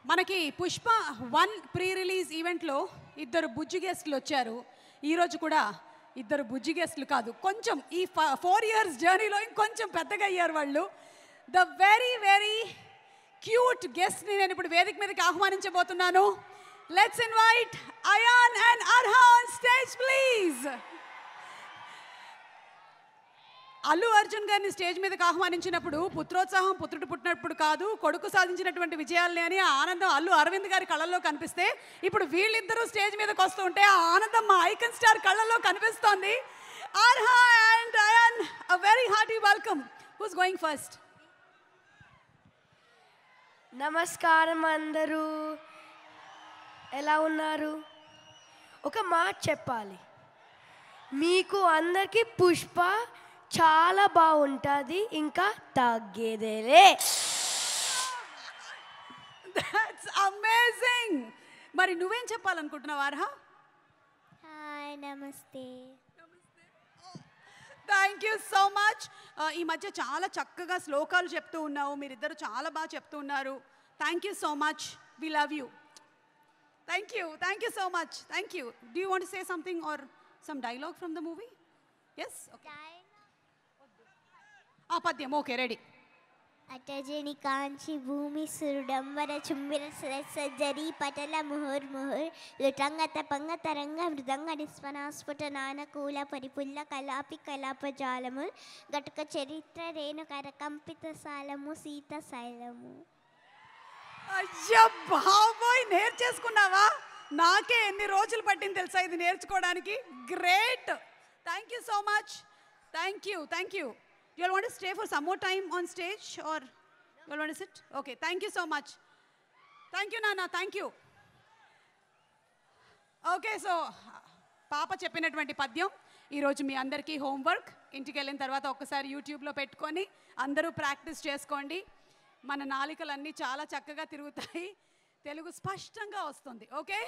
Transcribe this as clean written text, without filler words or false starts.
మనకి Pushpa 1 pre release ఈవెంట్లో ఇద్దరు బుజ్జి గెస్ట్లు వచ్చారు. ఈరోజు కూడా ఇద్దరు బుజ్జి గెస్ట్లు కాదు, కొంచెం ఈ 4 ఇయర్స్ జర్నీలో ఇంకొంచెం పెద్దగా అయ్యారు వాళ్ళు. ద వెరీ వెరీ క్యూట్ గెస్ట్ని నేను ఇప్పుడు వేదిక మీదకి ఆహ్వానించబోతున్నాను. Let's invite Ayaan and Arha on stage please. Allu Arjun గారిని స్టేజ్ మీదకి ఆహ్వానించినప్పుడు పుత్రోత్సాహం పుత్రుడు పుట్టినప్పుడు కాదు, కొడుకు సాధించినటువంటి విజయాల్ని అని ఆ ఆనందం అల్లు అరవింద్ గారి కళ్ళల్లో కనిపిస్తే, ఇప్పుడు వీళ్ళిద్దరూ స్టేజ్ మీదకి వస్తూ ఉంటే ఆ ఆనందం మా ఐకన్ స్టార్ కళ్ళల్లో కనిపిస్తోంది. Arha and Ayaan, a very hearty welcome. Who's going first? నమస్కారం అందరూ, ఎలా ఉన్నారు? ఒక మాట చెప్పాలి, మీకు అందరికీ పుష్ప చాలా బాగుంటుంది, ఇంకా తగ్గేదేలే. That's amazing. మరి నువ్వేం చెప్పాలనుకుంటున్నావు అర్హా? హాయ్, నమస్తే. Thank you so much. ఈ మధ్య చాలా చక్కగా శ్లోకాలు చెప్తూ ఉన్నావు, మీరిద్దరు చాలా బాగా చెప్తూ ఉన్నారు. Thank you so much, we love you. Thank you so much. Thank you. Do you want to say something or some dialogue from the movie? Yes, okay. పద్యం, ఓకే, రెడీ. అటజని కాంచి భూమి సురుడంబర చుంబిర సజ్జరి పటల ముహుర్ ముహుర్ లుటంగ తపంగ తరంగ మృదంగ నిస్వనాస్ఫుట నానకూల పరిపుల్ల కలాపి కలాపజాలము గటుక చరిత్ర రేణు కరకంపిత సాలము సీత శైలము. అయ్యా బాబోయ్, నేర్చేసుకున్నావా? నాకే ఎన్ని రోజులు పట్టింది తెలుసా ఇది నేర్చుకోవడానికి. Great. Thank you so much. Thank you. You all want to stay for some more time on stage or you all want to sit? Okay, thank you so much. Thank you, Nana. Thank you. Okay, so పాప చెప్పినటువంటి పద్యం ఈరోజు మీ అందరికీ homework. ఇంటికి వెళ్ళిన తర్వాత ఒక్కసారి యూట్యూబ్లో పెట్టుకొని అందరూ ప్రాక్టీస్ చేసుకోండి. మన నాలికలన్నీ చాలా చక్కగా తిరుగుతాయి, తెలుగు స్పష్టంగా వస్తుంది. ఓకే.